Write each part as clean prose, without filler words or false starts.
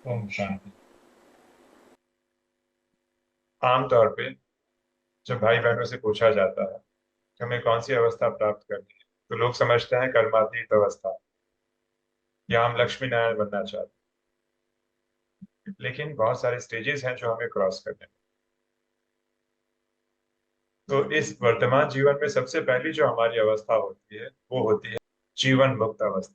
ओम शांति। आमतौर पे जब भाई बहनों से पूछा जाता है कि हमें कौन सी अवस्था प्राप्त करनी है, तो लोग समझते हैं कर्मातीत अवस्था, या हम लक्ष्मी नारायण बनना चाहते हैं। लेकिन बहुत सारे स्टेजेस हैं जो हमें क्रॉस करने हैं। तो इस वर्तमान जीवन में सबसे पहली जो हमारी अवस्था होती है वो होती है जीवन मुक्त अवस्था।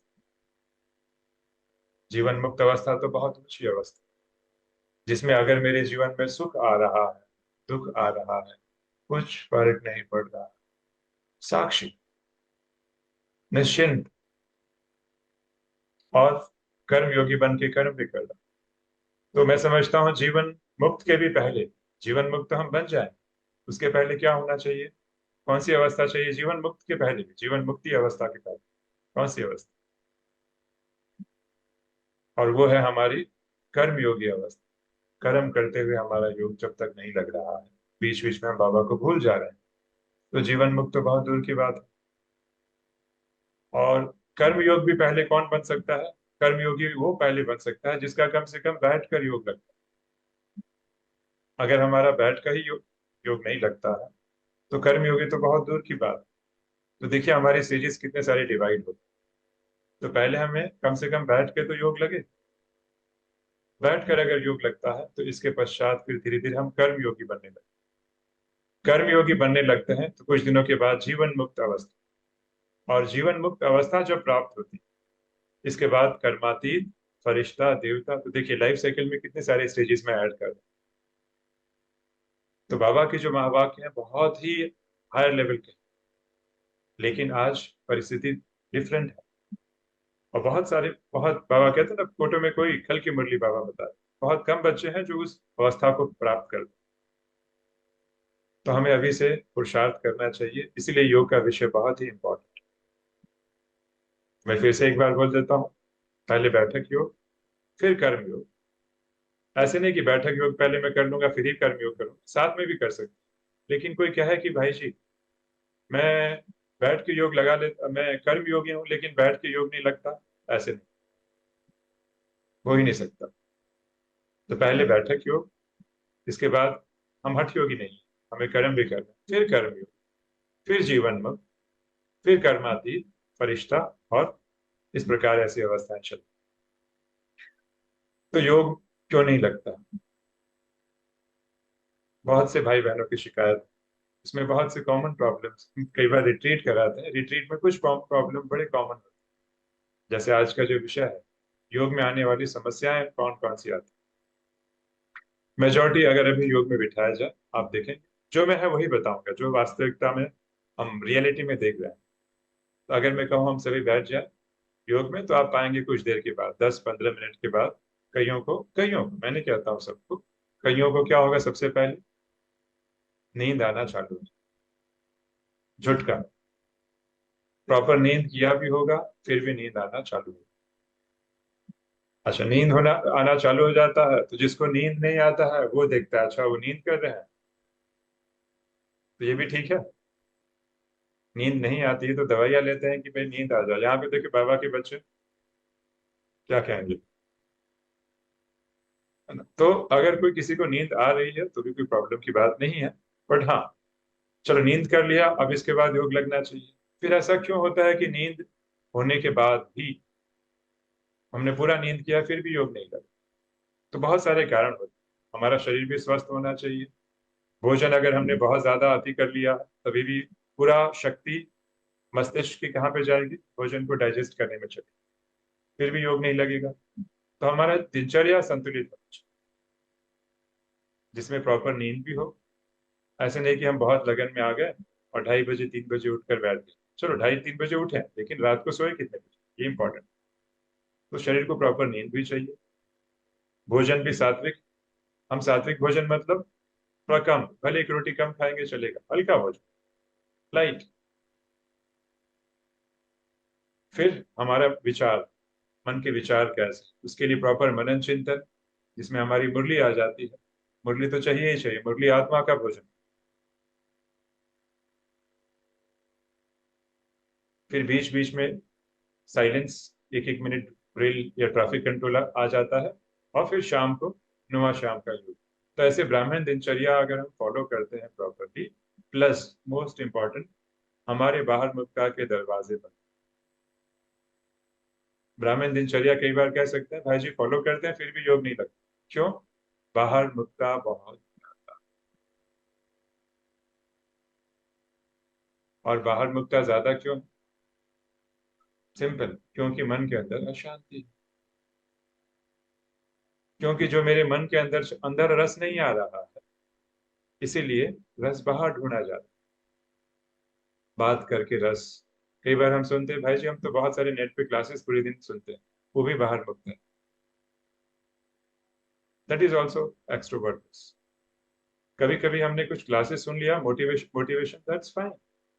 जीवन मुक्त अवस्था तो बहुत ऊंची अवस्था, जिसमें अगर मेरे जीवन में सुख आ रहा है, दुख आ रहा है, कुछ फर्क नहीं पड़ रहा, साक्षी, निश्चिंत, और कर्म योगी बन के कर्म भी करना। तो मैं समझता हूँ जीवन मुक्त के भी पहले, जीवन मुक्त हम बन जाए उसके पहले क्या होना चाहिए, कौन सी अवस्था चाहिए जीवन मुक्त के पहले भी, जीवन मुक्ति अवस्था के पहले कौन सी अवस्था? और वो है हमारी कर्म योगी अवस्था। कर्म करते हुए हमारा योग जब तक नहीं लग रहा है, बीच बीच में हम बाबा को भूल जा रहे हैं, तो जीवन मुक्त तो बहुत दूर की बात है। और कर्म योग भी पहले कौन बन सकता है? कर्म योगी वो पहले बन सकता है जिसका कम से कम बैठ कर योग लगता है। अगर हमारा बैठ कर ही योग नहीं लगता है, तो कर्म योगी तो बहुत दूर की बात है। तो देखिए हमारी स्टेजेस कितने सारे डिवाइड होते हैं। तो पहले हमें कम से कम बैठ के तो योग लगे, बैठ कर अगर योग लगता है तो इसके पश्चात फिर धीरे धीरे हम कर्म योगी बनने लगते हैं। कर्म योगी बनने लगते हैं तो कुछ दिनों के बाद जीवन मुक्त अवस्था, और जीवन मुक्त अवस्था जब प्राप्त होती है, इसके बाद कर्मातीत, फरिश्ता, देवता। तो देखिए लाइफ साइकिल में कितने सारे स्टेजेस में ऐड कर रहे हैं। तो बाबा के जो महावाक्य हैं बहुत ही हायर लेवल के हैं, लेकिन आज परिस्थिति डिफरेंट है। और बहुत सारे, बहुत, बाबा कहते हैं ना, फोटो में कोई कल की मुरली बाबा बता रहे, बहुत कम बच्चे हैं जो उस अवस्था को प्राप्त कर। तो हमें अभी से पुरुषार्थ करना चाहिए, इसीलिए योग का विषय बहुत ही इंपॉर्टेंट। मैं फिर से एक बार बोल देता हूँ, पहले बैठक योग, फिर कर्म योग। ऐसे नहीं कि बैठक योग पहले मैं कर लूंगा फिर ही कर्म योग करूँ, साथ में भी कर सकते हैं। लेकिन कोई कहे कि भाई जी मैं बैठ के योग लगा लेता, मैं कर्म योगी हूँ लेकिन बैठ के योग नहीं लगता, ऐसे नहीं, हो ही नहीं सकता। तो पहले बैठक योग, इसके बाद हम हठ योगी नहीं, हमें कर्म भी करना है, फिर कर्म योग, फिर जीवन मुक्त, फिर कर्मातीत, फरिश्ता, और इस प्रकार ऐसी अवस्थाएं चल। तो योग क्यों नहीं लगता? बहुत से भाई बहनों की शिकायत, इसमें बहुत से कॉमन प्रॉब्लम्स। कई बार रिट्रीट कराते हैं, रिट्रीट में कुछ प्रॉब्लम बड़े कॉमन होते हैं। जैसे आज का जो विषय है, योग में आने वाली समस्याएं कौन कौन सी आती है। मेजोरिटी अगर अभी योग में बिठाया जाए, आप देखें, जो मैं है वही बताऊंगा जो वास्तविकता में हम रियलिटी में देख रहे हैं। तो अगर मैं कहूँ हम सभी बैठ जाए योग में, तो आप पाएंगे कुछ देर के बाद, 10-15 मिनट के बाद, कईयों को, मैं नहीं कहता हूँ सबको, कईयों को क्या होगा, सबसे पहले नींद आना चालू हो, झुटका, प्रॉपर नींद किया भी होगा फिर भी नींद आना चालू हो। अच्छा, नींद होना आना चालू हो जाता है तो जिसको नींद नहीं आता है वो देखता है अच्छा वो नींद कर रहे हैं, तो ये भी ठीक है। नींद नहीं आती है तो दवाइयां लेते हैं कि भाई नींद आ जाए। यहाँ पे देखिए बाबा के बच्चे क्या कहेंगे, है ना? तो अगर कोई किसी को नींद आ रही है तो भी कोई प्रॉब्लम की बात नहीं है। बट हाँ, चलो नींद कर लिया, अब इसके बाद योग लगना चाहिए। फिर ऐसा क्यों होता है कि नींद होने के बाद भी, हमने पूरा नींद किया फिर भी योग नहीं लगा? तो बहुत सारे कारण होते हैं। हमारा शरीर भी स्वस्थ होना चाहिए। भोजन अगर हमने बहुत ज्यादा अति कर लिया तभी भी पूरा शक्ति मस्तिष्क की कहाँ पे जाएगी, भोजन को डाइजेस्ट करने में चलेगी, फिर भी योग नहीं लगेगा। तो हमारा दिनचर्या संतुलित होना चाहिए, जिसमें प्रॉपर नींद भी हो। ऐसे नहीं कि हम बहुत लगन में आ गए और 2:30-3 बजे उठकर बैठ गए। चलो 2:30-3 बजे उठे लेकिन रात को सोए कितने बजे, ये इंपॉर्टेंट। तो शरीर को प्रॉपर नींद भी चाहिए, भोजन भी सात्विक। हम सात्विक भोजन मतलब थोड़ा कम, भले एक रोटी कम खाएंगे चलेगा, हल्का भोजन, लाइट। फिर हमारा विचार, मन के विचार कैसे, उसके लिए प्रॉपर मनन चिंतन, जिसमें हमारी मुरली आ जाती है। मुरली तो चाहिए ही चाहिए, मुरली आत्मा का भोजन। फिर बीच बीच में साइलेंस, 1-1 मिनट ड्रिल या ट्रैफिक कंट्रोल आ जाता है, और फिर शाम को नुआ शाम का योग। तो ऐसे ब्राह्मण दिनचर्या अगर हम फॉलो करते हैं प्रॉपरली, प्लस मोस्ट इम्पॉर्टेंट, हमारे बाहर मुक्ता के दरवाजे पर। ब्राह्मण दिनचर्या कई बार कह सकते हैं भाई जी फॉलो करते हैं फिर भी योग नहीं लगता, क्यों? बाहर मुक्ता बहुत ज्यादा। और बाहर मुक्ता ज्यादा क्यों? सिंपल, क्योंकि मन के अंदर अशांति है। क्योंकि जो मेरे मन के अंदर अंदर रस नहीं आ रहा है, इसीलिए रस बाहर ढूंढा जाता है। बात करके रस, कई बार हम सुनते हैं भाई जी हम तो बहुत सारे नेट पे क्लासेस पूरे दिन सुनते हैं, वो भी बाहर मुक्त है। That is also extroverts. कभी कभी हमने कुछ क्लासेस सुन लिया, motivation motivation, that's fine,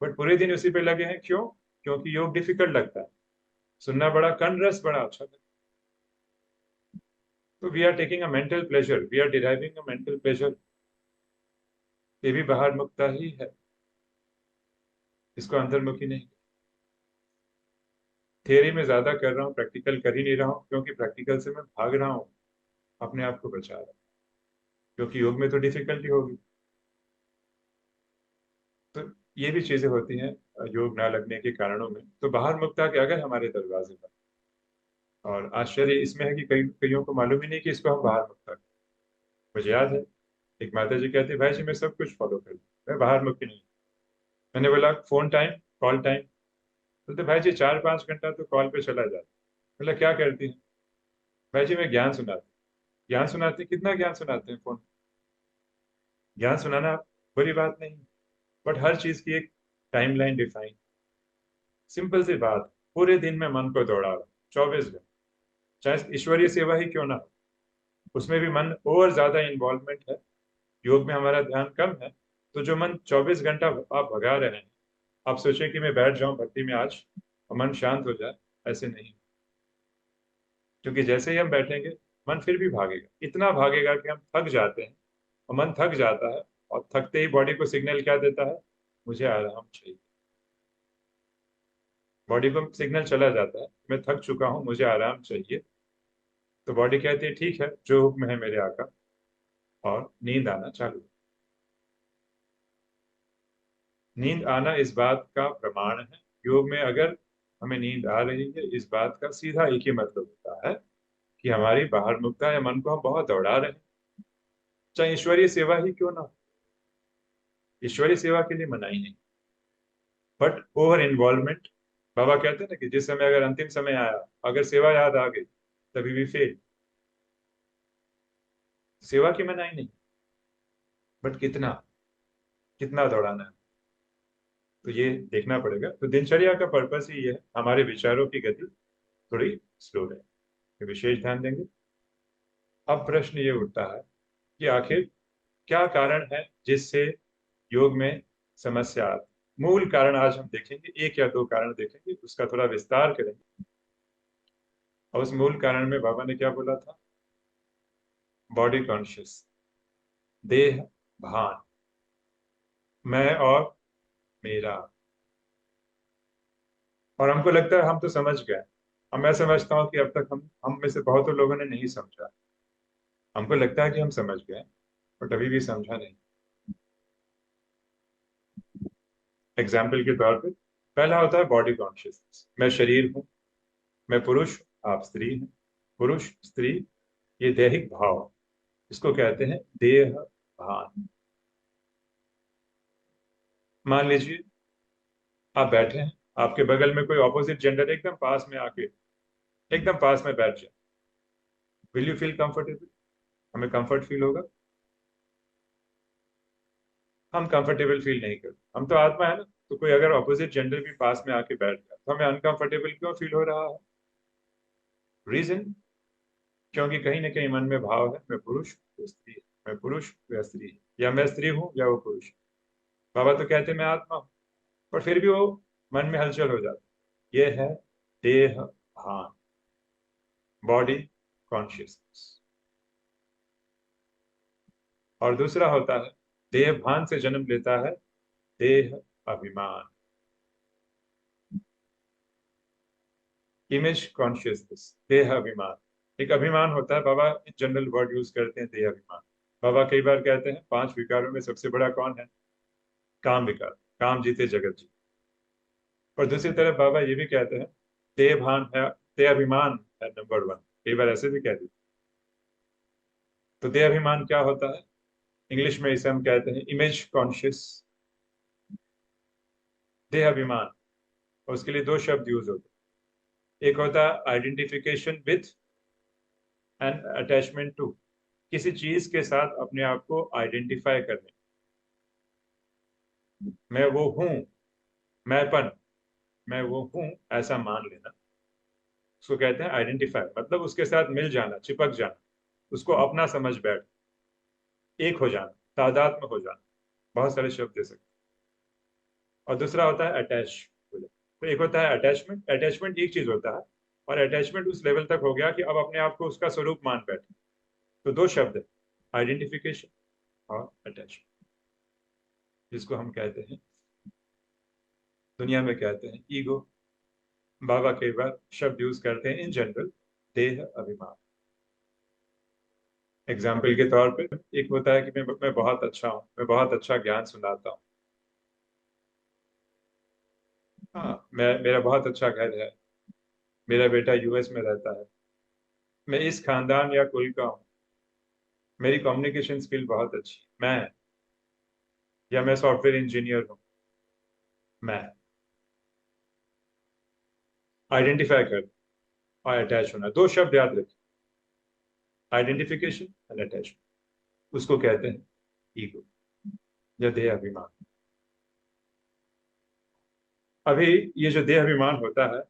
but पूरे दिन उसी पे लगे हैं, क्यों? क्योंकि योग डिफिकल्ट लगता है, सुनना बड़ा कन रस बड़ा अच्छा लगता है। तो we are taking a mental pleasure, we are deriving a mental pleasure, ये भी बाहर मुक्ता ही है, इसको अंतर्मुखी नहीं। थियरी में ज्यादा कर रहा हूँ, प्रैक्टिकल कर ही नहीं रहा हूँ, क्योंकि प्रैक्टिकल से मैं भाग रहा हूँ, अपने आप को बचा रहा हूँ, क्योंकि योग में तो डिफिकल्टी होगी। तो ये भी चीजें होती हैं योग ना लगने के कारणों में। तो बाहर मुक्ता के अगर हमारे दरवाजे पर, और आश्चर्य इसमें है कि कईयों को मालूम ही नहीं कि इसको हम बाहर मुक्ता करें। मुझे याद है एक माता जी कहती भाई जी मैं सब कुछ फॉलो कर लूँ, मैं बाहर मुक्ति नहीं। मैंने बोला फोन टाइम, कॉल टाइम? बोलते भाई जी 4-5 घंटा तो कॉल पे चला जाता। बोला क्या करती है? भाई जी मैं ज्ञान सुनाती। ज्ञान सुनाते, कितना ज्ञान सुनाते हैं फोन? ज्ञान सुनाना बुरी बात नहीं, बट हर चीज की एक टाइमलाइन डिफाइन। सिंपल सी बात, पूरे दिन में मन को दौड़ा रहा 24 घंटे, चाहे ईश्वरीय सेवा ही क्यों ना हो, उसमें भी मन और ज्यादा इन्वॉल्वमेंट है। योग में हमारा ध्यान कम है, तो जो मन 24 घंटा आप भगा रहे हैं, आप सोचें कि मैं बैठ जाऊं भक्ति में आज और मन शांत हो जाए, ऐसे नहीं। क्योंकि जैसे ही हम बैठेंगे, मन फिर भी भागेगा, इतना भागेगा कि हम थक जाते हैं, और मन थक जाता है, और थकते ही बॉडी को सिग्नल क्या देता है? मुझे आराम चाहिए। बॉडी को सिग्नल चला जाता है मैं थक चुका हूँ, मुझे आराम चाहिए। तो बॉडी कहती है ठीक है, जो हुक्म है मेरे आका, और नींद आना चालू। नींद आना इस बात का प्रमाण है। योग में अगर हमें नींद आ रही है, इस बात का सीधा एक ही मतलब होता है कि हमारी बाहर मुक्ता या मन को हम बहुत दौड़ा रहे हैं, चाहे ईश्वरीय सेवा ही क्यों ना हो। ईश्वरीय सेवा के लिए मनाही नहीं, बट ओवर इन्वॉल्वमेंट। बाबा कहते हैं ना कि जिस समय अगर अंतिम समय आया, अगर सेवा याद आ गई, तभी भी फेल। सेवा की मनाही नहीं, बट कितना कितना दौड़ाना है, तो ये देखना पड़ेगा। तो दिनचर्या का पर्पस ही ये है, हमारे विचारों की गति थोड़ी स्लो रहे, विशेष ध्यान देंगे। अब प्रश्न ये उठता है कि आखिर क्या कारण है जिससे योग में समस्या आती? मूल कारण आज हम देखेंगे, एक या दो कारण देखेंगे, उसका थोड़ा विस्तार करेंगे। और उस मूल कारण में बाबा ने क्या बोला था? बॉडी कॉन्शियस, देह भान, मैं और मेरा। और हमको लगता है हम तो समझ गए, और मैं समझता हूँ कि अब तक हम में से बहुत लोगों ने नहीं समझा। हमको लगता है कि हम समझ गए, बट अभी भी समझा नहीं। एग्जाम्पल के तौर पे, पहला होता है बॉडी कॉन्शियसनेस, मैं शरीर हूँ, मैं पुरुष, आप स्त्री हैं। पुरुष स्त्री, ये दैहिक भाव, इसको कहते हैं देह भान। मान लीजिए आप बैठे हैं, आपके बगल में कोई ऑपोजिट जेंडर एकदम पास में आके, एकदम पास में बैठ जाए, विल यू फील कंफर्टेबल? हमें कंफर्ट फील होगा? हम कंफर्टेबल फील नहीं करते, हम तो आत्मा है ना। तो कोई अगर ऑपोजिट जेंडर भी पास में आके बैठ जाए, तो हमें अनकंफर्टेबल क्यों फील हो रहा है? रीजन, क्योंकि कहीं ना कहीं मन में भाव है मैं पुरुष वो स्त्री है, मैं पुरुष या स्त्री है, या मैं स्त्री हूँ या वो पुरुष है। बाबा तो कहते हैं मैं आत्मा हूँ, पर फिर भी वो मन में हलचल हो जाती। ये है देह भान, बॉडी कॉन्शियसनेस। और दूसरा होता है, देह भान से जन्म लेता है देह अभिमान, इमेज कॉन्शियसनेस, देह अभिमान। एक अभिमान होता है, बाबा जनरल वर्ड यूज करते हैं, देह अभिमान। बाबा कई बार कहते हैं 5 विकारों में सबसे बड़ा कौन है? काम विकार। काम जीते जगत जी। और दूसरी तरफ बाबा ये भी कहते हैं देह भान है, देह अभिमान है नंबर 1। कई बार ऐसे भी कह देते। तो देह अभिमान क्या होता है? इंग्लिश में इसे हम कहते हैं इमेज कॉन्शियस। देह अभिमान, और उसके लिए 2 शब्द यूज होते हैं। एक होता है identification with and attachment to. किसी चीज के साथ अपने आप को आइडेंटिफाई करने, मैं वो हूं, मैंपन, मैं वो हूं, ऐसा मान लेना, उसको कहते हैं आइडेंटिफाई। मतलब उसके साथ मिल जाना, चिपक जाना, उसको अपना समझ बैठ, एक हो जाना, तादाद में हो जाना। बहुत सारे शब्द दे सकते हैं। और दूसरा होता है अटैच हो जाना। तो एक होता है अटैचमेंट। अटैचमेंट एक चीज होता है, और अटैचमेंट उस लेवल तक हो गया कि अब अपने आप को उसका स्वरूप मान बैठे। तो 2 शब्द है, आइडेंटिफिकेशन और अटैचमेंट, जिसको हम कहते हैं, दुनिया में कहते हैं ईगो। बाबा कई बार शब्द यूज करते हैं इन जनरल, देह अभिमान। एग्जाम्पल के तौर पे एक होता है कि मैं बहुत अच्छा हूँ, मैं बहुत अच्छा ज्ञान सुनाता हूँ। हाँ, मेरा बहुत अच्छा घर है, मेरा बेटा यूएस में रहता है, मैं इस खानदान या कुल का हूँ, मेरी कम्युनिकेशन स्किल बहुत अच्छी है, मैं, या मैं सॉफ्टवेयर इंजीनियर हूँ, मैं। आइडेंटिफाई कर और अटैच होना, 2 शब्द याद रखें, आइडेंटिफिकेशन एंड अटैचमेंट। उसको कहते हैं ईगो या देह अभिमान। अभी ये जो देह अभिमान होता है,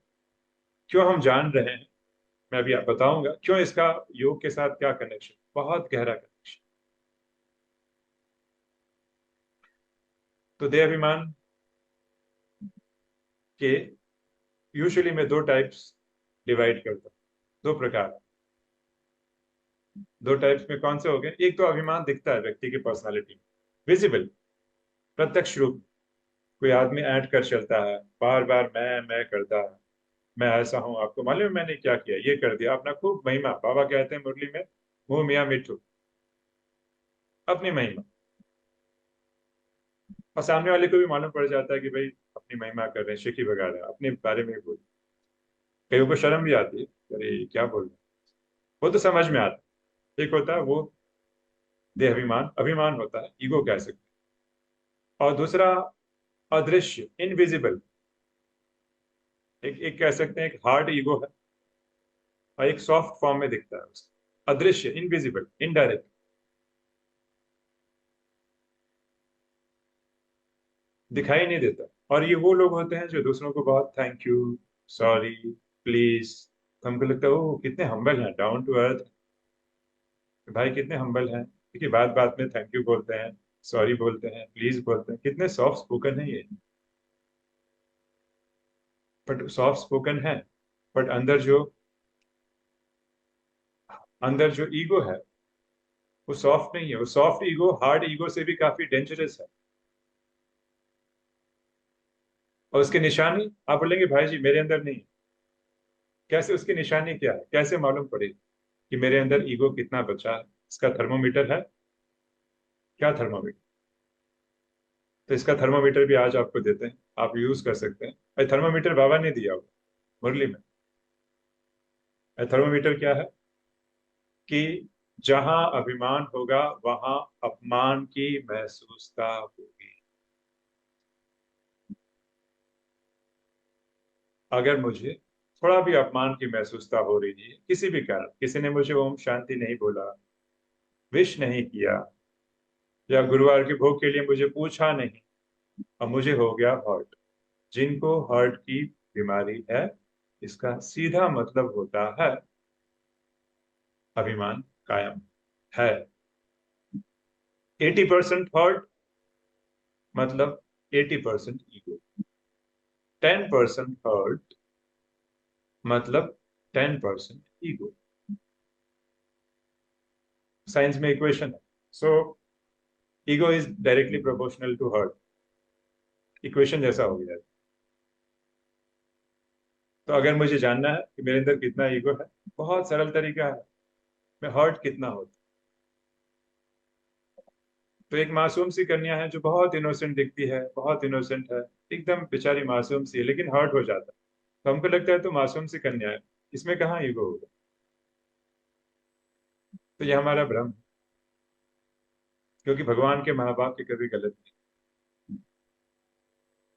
क्यों हम जान रहे हैं, मैं अभी आप बताऊंगा क्यों इसका योग के साथ क्या कनेक्शन, बहुत गहरा कनेक्शन। तो देह अभिमान के यूजुअली मैं 2 टाइप्स डिवाइड करता हूँ, 2 प्रकार। 2 टाइप्स में कौन से हो गए? एक तो अभिमान दिखता है व्यक्ति की पर्सनालिटी में, विजिबल, प्रत्यक्ष रूप। कोई आदमी ऐड कर चलता है, बार बार मैं करता है, मैं ऐसा हूं, आपको मालूम है मैंने क्या किया, ये कर दिया, अपना खूब महिमा। बाबा कहते हैं मुरली में, मुंह मियाँ मिट्ठू, अपनी महिमा। और सामने वाले को भी मालूम पड़ जाता है कि भाई अपनी महिमा कर रहे हैं, शिकी बगा रहे हैं, अपने बारे में ही बोल। कईयों को शर्म भी आती है, अरे क्या बोल रहे हैं। वो तो समझ में आता है। एक होता है वो देह अभिमान, अभिमान होता है, ईगो कह सकते हैं। और दूसरा अदृश्य, इनविजिबल, एक एक कह सकते हैं, एक हार्ड ईगो है, और एक सॉफ्ट फॉर्म में दिखता है उसका, अदृश्य, इनविजिबल, इनडायरेक्ट, दिखाई नहीं देता। और ये वो लोग होते हैं जो दूसरों को बहुत थैंक यू, सॉरी, प्लीज, हमको लगता है वो कितने हम्बल हैं, डाउन टू अर्थ, भाई कितने हम्बल हैं। देखिए बात बात में थैंक यू बोलते हैं, सॉरी बोलते हैं, प्लीज बोलते हैं, कितने सॉफ्ट स्पोकन है ये। बट सॉफ्ट स्पोकन है, बट अंदर जो ईगो है वो सॉफ्ट नहीं है। वो सॉफ्ट ईगो हार्ड ईगो से भी काफी डेंजरस है। और उसकी निशानी आप बोलेंगे भाई जी मेरे अंदर नहीं है। कैसे? उसकी निशानी क्या है, कैसे मालूम पड़ेगी कि मेरे अंदर ईगो कितना बचा है? इसका थर्मोमीटर है। क्या थर्मोमीटर? तो इसका थर्मोमीटर भी आज आपको देते हैं, आप यूज कर सकते हैं। भाई थर्मोमीटर बाबा ने दिया हुआ मुरली में। थर्मोमीटर क्या है? कि जहां अभिमान होगा वहां अपमान की महसूसता होगी। अगर मुझे थोड़ा भी अपमान की महसूसता हो रही है किसी भी कारण, किसी ने मुझे ओम शांति नहीं बोला, विश नहीं किया, या गुरुवार के भोग के लिए मुझे पूछा नहीं, और मुझे हो गया हर्ट, जिनको हर्ट की बीमारी है, इसका सीधा मतलब होता है अभिमान कायम है। 80% हर्ट मतलब 80% ईगो, 10% हर्ट मतलब 10% ईगो। साइंस में इक्वेशन है। So ego is directly proportional to hurt, equation जैसा हो गया। तो अगर मुझे जानना है कि मेरे अंदर कितना ईगो है, बहुत सरल तरीका है, मैं हर्ट कितना होता। तो एक मासूम सी कन्या है जो बहुत इनोसेंट दिखती है, बहुत इनोसेंट है, एकदम बेचारी मासूम सी है, लेकिन हर्ट हो जाता है। तो हमको लगता है तो मासूम सी कन्या है, इसमें कहाँ ईगो होगा। तो ये हमारा भ्रम है, क्योंकि भगवान के माँ बाप की कभी गलत नहीं।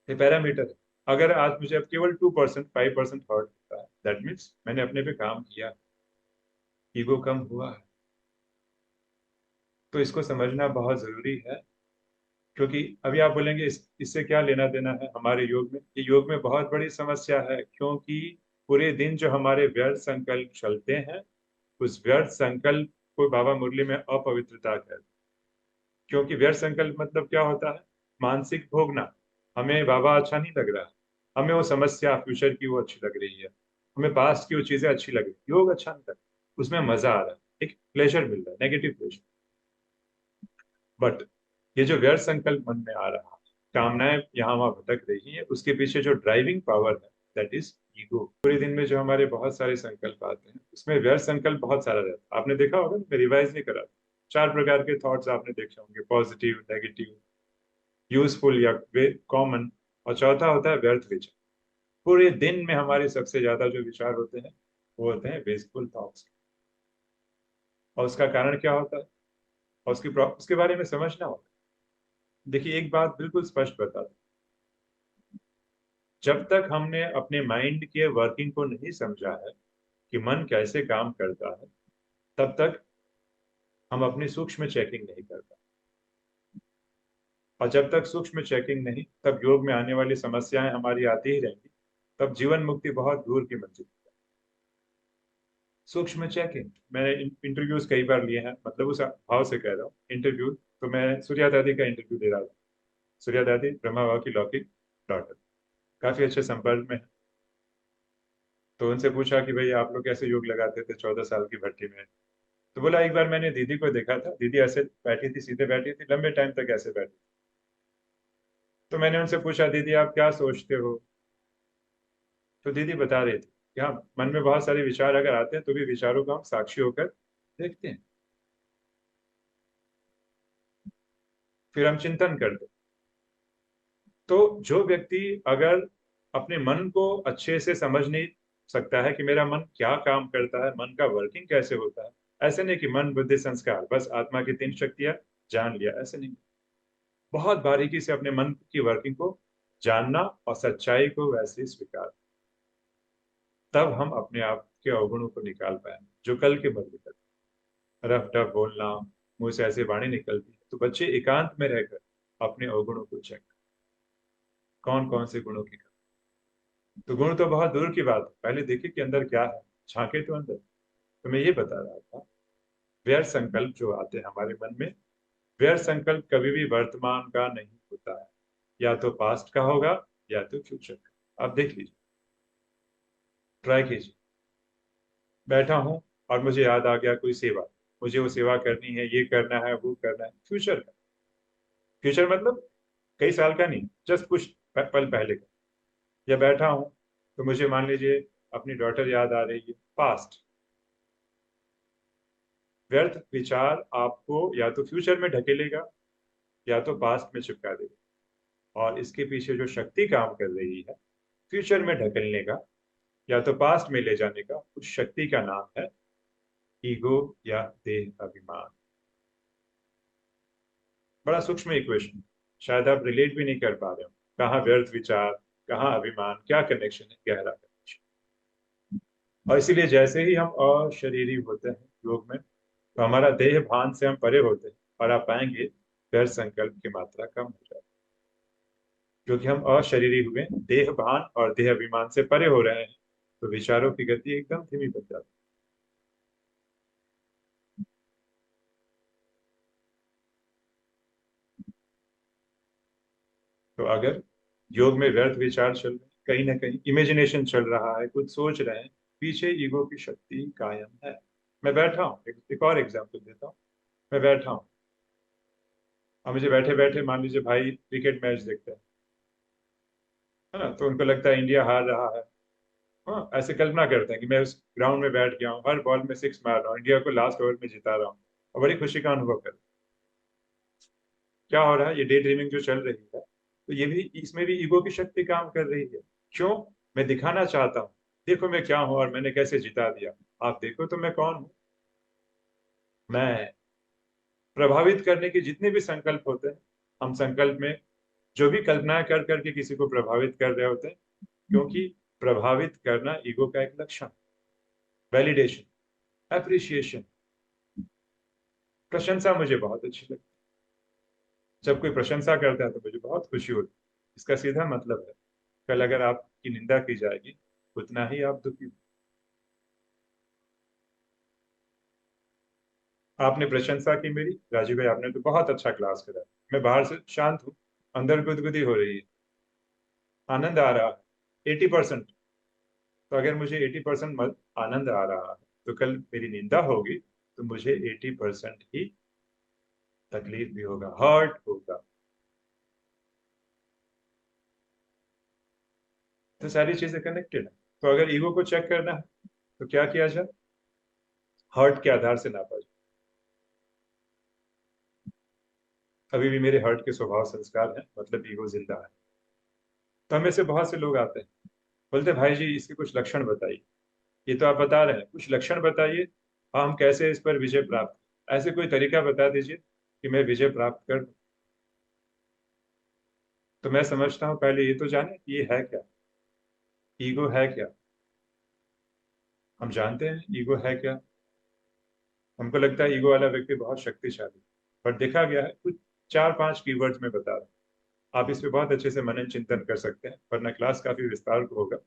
ये पैरामीटर है। अगर आज मुझे अब केवल 2% 5% हर्ट होता है, दैट मीन्स मैंने अपने पे काम किया, ईगो कम हुआ है। तो इसको समझना बहुत जरूरी है। क्योंकि अभी आप बोलेंगे इससे क्या लेना देना है हमारे योग में। ये योग में बहुत बड़ी समस्या है, क्योंकि पूरे दिन जो हमारे व्यर्थ संकल्प चलते हैं, उस व्यर्थ संकल्प को बाबा मुरली में अपवित्रता कहते हैं। क्योंकि व्यर्थ संकल्प मतलब क्या होता है? मानसिक भोगना। हमें बाबा अच्छा नहीं लग रहा, हमें वो समस्या फ्यूचर की वो अच्छी लग रही है, हमें पास्ट की वो चीजें अच्छी लग रही है, योग अच्छा नहीं लग रहा, उसमें मजा आ रहा है, एक प्लेजर मिल रहा है, नेगेटिव प्लेजर। बट ये जो व्यर्थ संकल्प मन में आ रहा है, कामनाएं यहाँ वहां भटक रही है, उसके पीछे जो ड्राइविंग पावर है, दैट इज ईगो। पूरे दिन में जो हमारे बहुत सारे संकल्प आते हैं, उसमें व्यर्थ संकल्प बहुत सारा रहता है। आपने देखा होगा, मैं रिवाइज नहीं करा, 4 प्रकार के थॉट्स आपने देखे होंगे, पॉजिटिव, नेगेटिव, यूजफुल या कॉमन, और चौथा होता है व्यर्थ विचार। पूरे दिन में हमारे सबसे ज्यादा जो विचार होते हैं, वो होते हैं वेस्टफुल थॉट्स। और उसका कारण क्या होता है, और उसके बारे में समझना होगा। देखिए, एक बात बिल्कुल स्पष्ट बता दूं, जब तक हमने अपने माइंड के वर्किंग को नहीं समझा है कि मन कैसे काम करता है, तब तक हम अपनी सूक्ष्म चेकिंग नहीं कर पाते। और जब तक सूक्ष्म चेकिंग नहीं, तब योग में आने वाली समस्याएं हमारी आती ही रहेंगी। तब जीवन मुक्ति बहुत दूर की मंजिल है। सूक्ष्म चेकिंग, मैंने इंटरव्यूज कई बार लिए हैं, मतलब उस भाव से कह रहा हूँ इंटरव्यू। तो मैं सूर्या दादी का इंटरव्यू दे रहा था। सूर्या दादी ब्रह्मा बाबा की लौकिक डॉटर, काफी अच्छे संपर्क में है। तो उनसे पूछा कि भाई आप लोग कैसे योग लगाते थे 14 साल की भट्टी में। तो बोला, एक बार मैंने दीदी को देखा था, दीदी ऐसे बैठी थी, सीधे बैठी थी, लंबे टाइम तक ऐसे बैठी। तो मैंने उनसे पूछा, दीदी आप क्या सोचते हो? तो दीदी बता रही थी कि हाँ, मन में बहुत सारे विचार अगर आते हैं तो भी विचारों को हम साक्षी होकर देखते हैं, फिर हम चिंतन करते हैं। तो जो व्यक्ति अगर अपने मन को अच्छे से समझ नहीं सकता है कि मेरा मन क्या काम करता है, मन का वर्किंग कैसे होता है, ऐसे नहीं कि मन बुद्धि संस्कार बस आत्मा की 3 शक्तियां जान लिया, ऐसे नहीं। बहुत बारीकी से अपने मन की वर्किंग को जानना और सच्चाई को वैसे ही स्वीकार, तब हम अपने आप के अवगुणों को निकाल पाएंगे जो कल के बदले करते। रफ टफ बोलना, मुंह से ऐसे वाणी निकलती है, तो बच्चे एकांत में रहकर अपने अवगुणों को चेक, कौन कौन से गुणों की। तो गुण तो बहुत दूर की बात है, पहले देखिए कि अंदर क्या है, झांके तो अंदर। तो मैं ये बता रहा था, व्यर्थ संकल्प जो आते हैं हमारे मन में, व्यर्थ संकल्प कभी भी वर्तमान का नहीं होता है, या तो पास्ट का होगा या तो फ्यूचर का। आप देख लीजिए, ट्राई कीजिए। बैठा हूं और मुझे याद आ गया कोई सेवा, मुझे वो सेवा करनी है, ये करना है, वो करना है, फ्यूचर का। फ्यूचर मतलब कई साल का नहीं, जस्ट कुछ पल पहले का। या बैठा हूं तो मुझे मान लीजिए अपनी डॉटर याद आ रही है, पास्ट। व्यर्थ विचार आपको या तो फ्यूचर में ढकेलेगा या तो पास्ट में चिपका देगा। और इसके पीछे जो शक्ति काम कर रही है फ्यूचर में ढकेलने का या तो पास्ट में ले जाने का, उस शक्ति का नाम है ईगो या देह अभिमान। बड़ा सूक्ष्म इक्वेशन, शायद आप रिलेट भी नहीं कर पा रहे हो, कहाँ व्यर्थ विचार, कहाँ अभिमान, क्या कनेक्शन है, गहरा कनेक्शन। और इसीलिए जैसे ही हम अशरीरी होते हैं योग में, तो हमारा देह भान से हम परे होते हैं, और आप पाएंगे व्यर्थ संकल्प की मात्रा कम हो जाती है। क्योंकि हम अशरीरी हुए, देह भान और देह अभिमान से परे हो रहे हैं, तो विचारों की गति एकदम धीमी बन जाती है। तो अगर योग में व्यर्थ विचार चल रहे हैं, कहीं ना कहीं इमेजिनेशन चल रहा है, कुछ सोच रहे हैं, पीछे ईगो की शक्ति कायम है। मैं बैठा हूँ, एक और एग्जाम्पल देता हूँ। मैं बैठा हूँ, अब मुझे बैठे बैठे मान लीजिए भाई क्रिकेट मैच देखते हैं, है ना, तो उनको लगता है इंडिया हार रहा है, हाँ, ऐसे कल्पना करते हैं कि मैं उस ग्राउंड में बैठ गया हूँ, हर बॉल में सिक्स मार रहा हूँ, इंडिया को लास्ट ओवर में जिता रहा हूँ और बड़ी खुशी का अनुभव कर। क्या हो रहा है, ये डे ड्रीमिंग जो चल रही है, तो ये भी, इसमें भी ईगो की शक्ति काम कर रही है। क्यों? मैं दिखाना चाहता हूँ, देखो मैं क्या हूँ और मैंने कैसे जिता दिया, आप देखो तो मैं कौन हूँ। मैं प्रभावित करने के जितने भी संकल्प होते हैं, हम संकल्प में जो भी कल्पनाएं कर करके किसी को प्रभावित कर रहे होते हैं, क्योंकि प्रभावित करना ईगो का एक लक्षण, वैलिडेशन, एप्रिसिएशन, प्रशंसा मुझे बहुत अच्छी लगती है। जब कोई प्रशंसा करता है तो मुझे बहुत खुशी होती है। इसका सीधा मतलब है, कल अगर आपकी निंदा की जाएगी, उतना ही आप दुखी हो। आपने प्रशंसा की मेरी, राजीव भाई आपने तो बहुत अच्छा क्लास करा, मैं बाहर से शांत हूँ, अंदर गुदगुदी हो रही है, आनंद आ रहा है 80%। तो अगर मुझे 80% आनंद आ रहा है, तो कल मेरी निंदा होगी तो मुझे 80% ही तकलीफ भी होगा, हर्ट होगा। तो सारी चीजें कनेक्टेड है। तो अगर ईगो को चेक करना है तो क्या किया जाए, हर्ट के आधार से नापा जाए। अभी भी मेरे हर्ट के स्वभाव संस्कार हैं, मतलब ईगो जिंदा है। तो हमें से बहुत से लोग आते हैं, बोलते हैं, भाई जी इसके कुछ लक्षण बताइए। ये तो आप बता रहे हैं, कुछ लक्षण बताइए, हम कैसे इस पर विजय प्राप्त करें। ऐसे कोई तरीका बता दीजिए कि मैं विजय प्राप्त कर दूं। तो मैं समझता हूँ पहले ये तो जाने कि ये है क्या, ईगो है क्या। हम जानते हैं ईगो है क्या। हमको लगता है ईगो वाला व्यक्ति बहुत शक्तिशाली, पर देखा गया है कुछ 4-5 कीवर्ड्स में बता रहा हूँ। आप इस पे बहुत अच्छे से मनन चिंतन कर सकते हैं, वरना क्लास काफी विस्तार को होगा।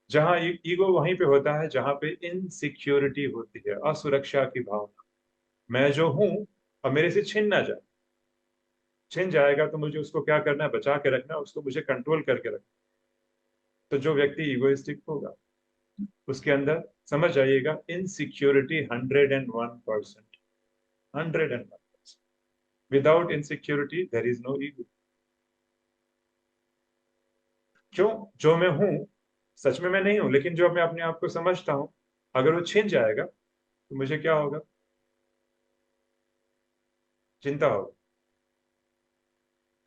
जहाँ ईगो वहीं पे होता है जहाँ पे इनसिक्योरिटी होती है, असुरक्षा की भावना। मैं जो हूँ और मेरे से छिन ना जाए, छिन जाएगा तो मुझे उसको क्या करना है, बचा के रखना है, उसको मुझे कंट्रोल करके रखना। तो जो व्यक्ति इगोइस्टिक होगा, उसके अंदर समझ जाइएगा insecurity 101%, 101%। Without insecurity there is no ego. क्यों? जो मैं हूं, सच में मैं नहीं हूं, लेकिन जो मैं अपने आप को समझता हूं, अगर वो छिन जाएगा तो मुझे क्या होगा, चिंता होगा।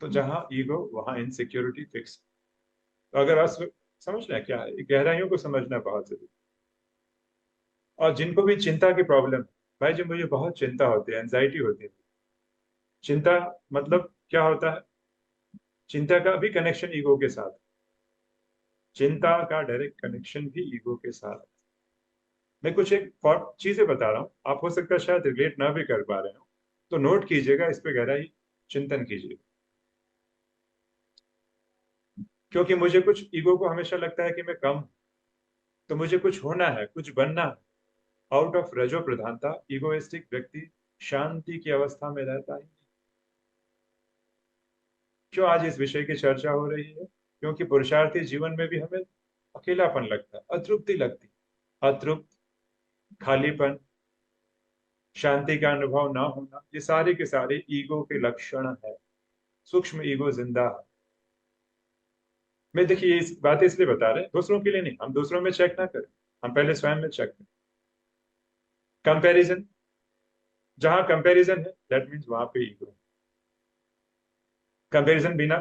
तो जहां ईगो वहां इनसिक्योरिटी फिक्स। तो अगर अस समझना है क्या है, गहराइयों को समझना बहुत जरूरी। और जिनको भी चिंता की प्रॉब्लम, भाई जी मुझे बहुत चिंता होती है, एंजाइटी होती है। चिंता मतलब क्या होता है, चिंता का भी कनेक्शन ईगो के साथ, चिंता का डायरेक्ट कनेक्शन भी ईगो के साथ। मैं कुछ एक चीजें बता रहा हूँ, आप हो सकता है शायद रिलेट ना भी कर पा रहे हो, तो नोट कीजिएगा, इस पे गहराई चिंतन कीजिएगा। क्योंकि मुझे कुछ ईगो को हमेशा लगता है कि मैं कम हूं, तो मुझे कुछ होना है, कुछ बनना है। आउट ऑफ रजो प्रधानता इगोइस्टिक व्यक्ति शांति की अवस्था में रहता है। क्यों आज इस विषय की चर्चा हो रही है? क्योंकि पुरुषार्थी जीवन में भी हमें अकेलापन लगता है, अतृप्ति लगती है, अतृप्त, खालीपन, शांति का अनुभव ना होना, ये सारे के सारे ईगो के लक्षण है। सूक्ष्म ईगो जिंदा है। मैं देखिए इस बात इसलिए बता रहे हैं, दूसरों के लिए नहीं, हम दूसरों में चेक ना करें, हम पहले स्वयं में चेक करें। कंपैरिजन, जहां कंपैरिजन है दैट मीन्स वहां पे ईगो है। कंपैरिजन बिना,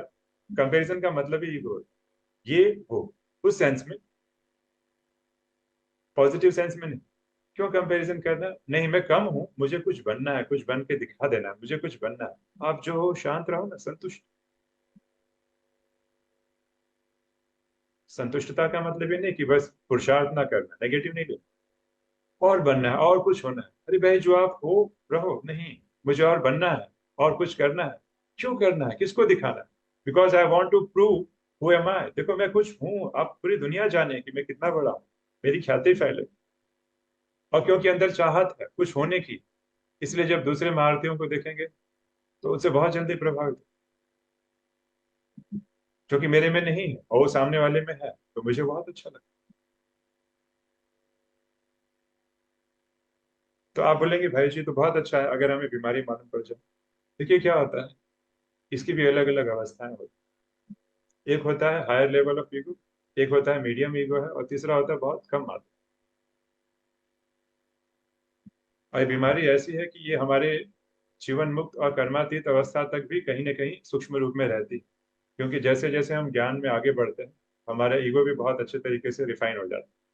कंपैरिजन का मतलब ही ईगो है। ये वो, उस सेंस में, पॉजिटिव सेंस में नहीं। क्यों कंपैरिजन करना? नहीं मैं कम हूं, मुझे कुछ बनना है, कुछ बन के दिखा देना है, मुझे कुछ बनना है। आप जो हो शांत रहो ना, संतुष्ट। संतुष्टता का मतलब ये नहीं कि बस पुरुषार्थ ना करना, नेगेटिव नहीं लेना। और बनना है और कुछ होना है, अरे भाई जो आप हो रहो, नहीं मुझे और बनना है, और कुछ करना है। क्यों करना है, किसको दिखाना है? Because I want to prove who am I. देखो मैं कुछ हूं, अब पूरी दुनिया जाने कि मैं कितना बड़ा हूं, मेरी ख्याति फैले। और क्योंकि अंदर चाहत है कुछ होने की, इसलिए जब दूसरे महारथियों को देखेंगे तो उससे बहुत जल्दी प्रभावित, जो कि मेरे में नहीं है और वो सामने वाले में है, तो मुझे बहुत अच्छा लगता। तो आप बोलेंगे भाई जी तो बहुत अच्छा है अगर हमें बीमारी मालूम पड़ जाए। देखिए क्या होता है, इसकी भी अलग अलग अवस्थाएं होती हैं। एक होता है हायर लेवल ऑफ ईगो, एक होता है मीडियम ईगो है, और तीसरा होता है बहुत कम आत्मा। और ये बीमारी ऐसी है कि ये हमारे जीवन मुक्त और कर्मातीत अवस्था तक भी कहीं ना कहीं सूक्ष्म रूप में रहती, क्योंकि जैसे जैसे हम ज्ञान में आगे बढ़ते हैं हमारा ईगो भी बहुत अच्छे तरीके से रिफाइन हो जाता है।